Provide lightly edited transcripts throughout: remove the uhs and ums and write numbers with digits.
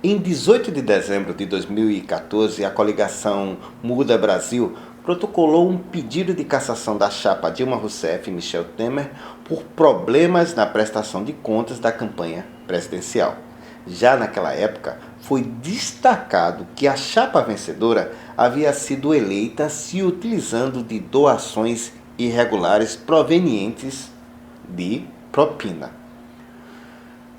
Em 18 de dezembro de 2014, a coligação Muda Brasil protocolou um pedido de cassação da chapa Dilma Rousseff e Michel Temer por problemas na prestação de contas da campanha presidencial. Já naquela época, foi destacado que a chapa vencedora havia sido eleita se utilizando de doações irregulares provenientes de propina.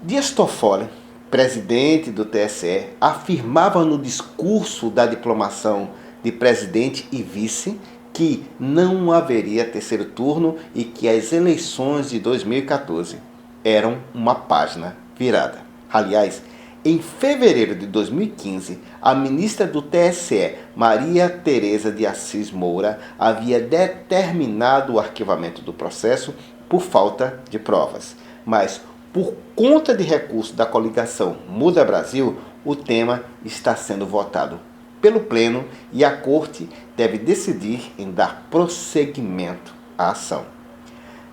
Dias Toffoli, presidente do TSE, afirmava no discurso da diplomação de presidente e vice que não haveria terceiro turno e que as eleições de 2014 eram uma página virada. Aliás, em fevereiro de 2015, a ministra do TSE, Maria Tereza de Assis Moura, havia determinado o arquivamento do processo por falta de provas. Mas, por conta de recurso da coligação Muda Brasil, o tema está sendo votado pelo Pleno e a Corte deve decidir em dar prosseguimento à ação.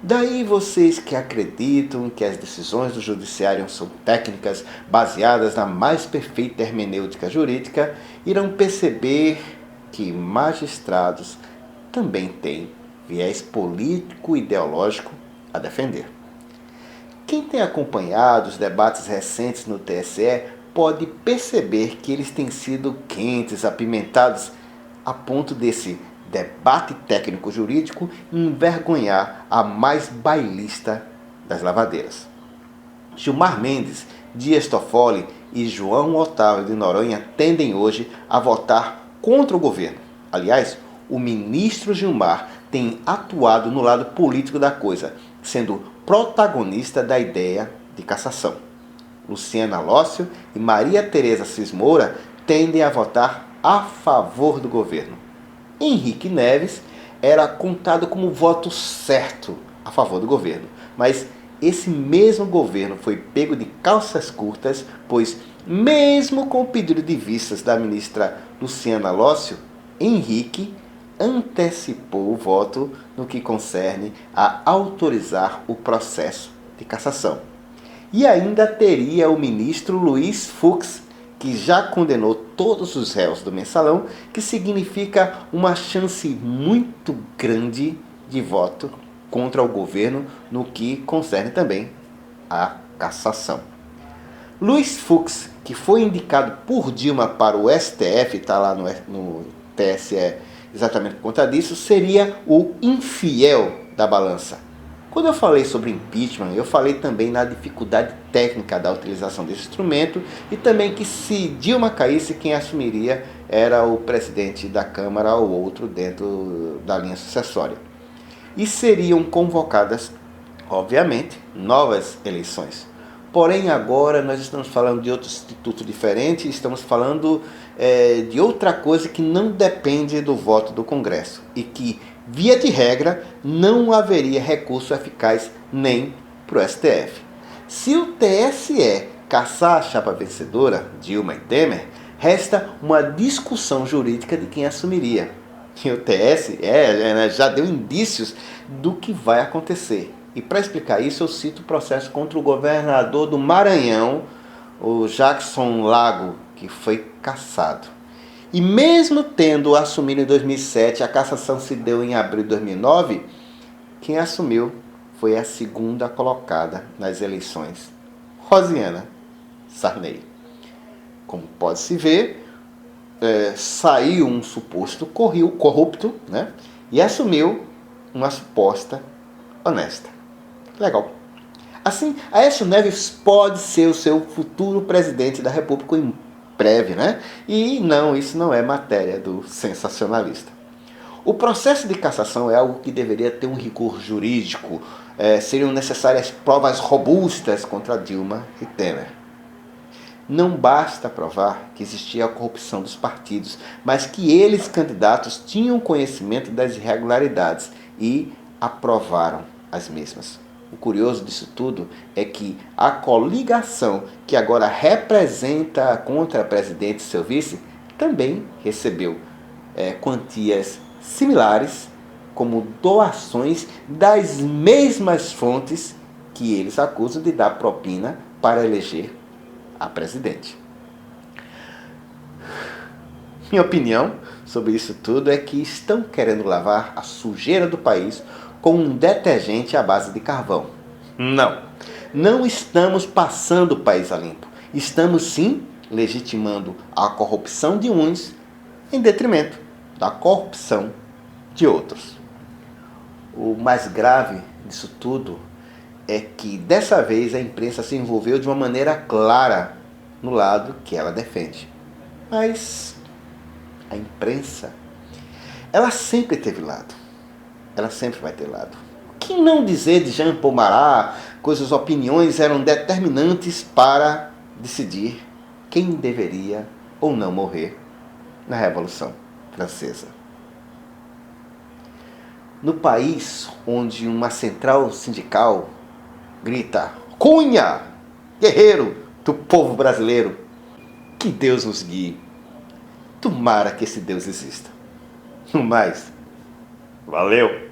Daí vocês que acreditam que as decisões do Judiciário são técnicas baseadas na mais perfeita hermenêutica jurídica, irão perceber que magistrados também têm viés político-ideológico a defender. Quem tem acompanhado os debates recentes no TSE pode perceber que eles têm sido quentes, apimentados, a ponto desse debate técnico-jurídico envergonhar a mais bailista das lavadeiras. Gilmar Mendes, Dias Toffoli e João Otávio de Noronha tendem hoje a votar contra o governo. Aliás, o ministro Gilmar tem atuado no lado político da coisa, sendo protagonista da ideia de cassação. Luciana Lócio e Maria Tereza Assis Moura tendem a votar a favor do governo. Henrique Neves era contado como voto certo a favor do governo, mas esse mesmo governo foi pego de calças curtas, pois mesmo com o pedido de vistas da ministra Luciana Lócio, Henrique antecipou o voto no que concerne a autorizar o processo de cassação. E ainda teria o ministro Luiz Fux, que já condenou todos os réus do mensalão, que significa uma chance muito grande de voto contra o governo no que concerne também a cassação. Luiz Fux, que foi indicado por Dilma para o STF, está lá no TSE exatamente por conta disso, seria o infiel da balança. Quando eu falei sobre impeachment, eu falei também na dificuldade técnica da utilização desse instrumento e também que se Dilma caísse, quem assumiria era o presidente da Câmara ou outro dentro da linha sucessória. E seriam convocadas, obviamente, novas eleições. Porém, agora nós estamos falando de outro instituto diferente, estamos falando de outra coisa que não depende do voto do Congresso e que, via de regra, não haveria recurso eficaz nem para o STF. Se o TSE caçar a chapa vencedora, Dilma e Temer, resta uma discussão jurídica de quem assumiria. E o TSE já deu indícios do que vai acontecer. E para explicar isso, eu cito o processo contra o governador do Maranhão, o Jackson Lago, que foi cassado. E mesmo tendo assumido em 2007, a cassação se deu em abril de 2009, quem assumiu foi a segunda colocada nas eleições, Rosiana Sarney. Como pode-se ver, saiu um suposto corrupto, né, e assumiu uma suposta honesta. Legal. Assim, Aécio Neves pode ser o seu futuro presidente da República em breve, né? E não, isso não é matéria do sensacionalista. O processo de cassação é algo que deveria ter um rigor jurídico, seriam necessárias provas robustas contra Dilma e Temer. Não basta provar que existia a corrupção dos partidos, mas que eles, candidatos, tinham conhecimento das irregularidades e aprovaram as mesmas. O curioso disso tudo é que a coligação que agora representa contra a presidente e seu vice também recebeu quantias similares como doações das mesmas fontes que eles acusam de dar propina para eleger a presidente. Minha opinião sobre isso tudo é que estão querendo lavar a sujeira do país com um detergente à base de carvão. Não, não estamos passando o país a limpo. Estamos sim legitimando a corrupção de uns em detrimento da corrupção de outros. O mais grave disso tudo é que dessa vez a imprensa se envolveu de uma maneira clara no lado que ela defende. Mas a imprensa, ela sempre teve lado. Ela sempre vai ter lado. O que não dizer de Jean Paul Marat, cujas opiniões eram determinantes para decidir quem deveria ou não morrer na Revolução Francesa. No país onde uma central sindical grita: Cunha, guerreiro do povo brasileiro, que Deus nos guie. Tomara que esse Deus exista. No mais, valeu!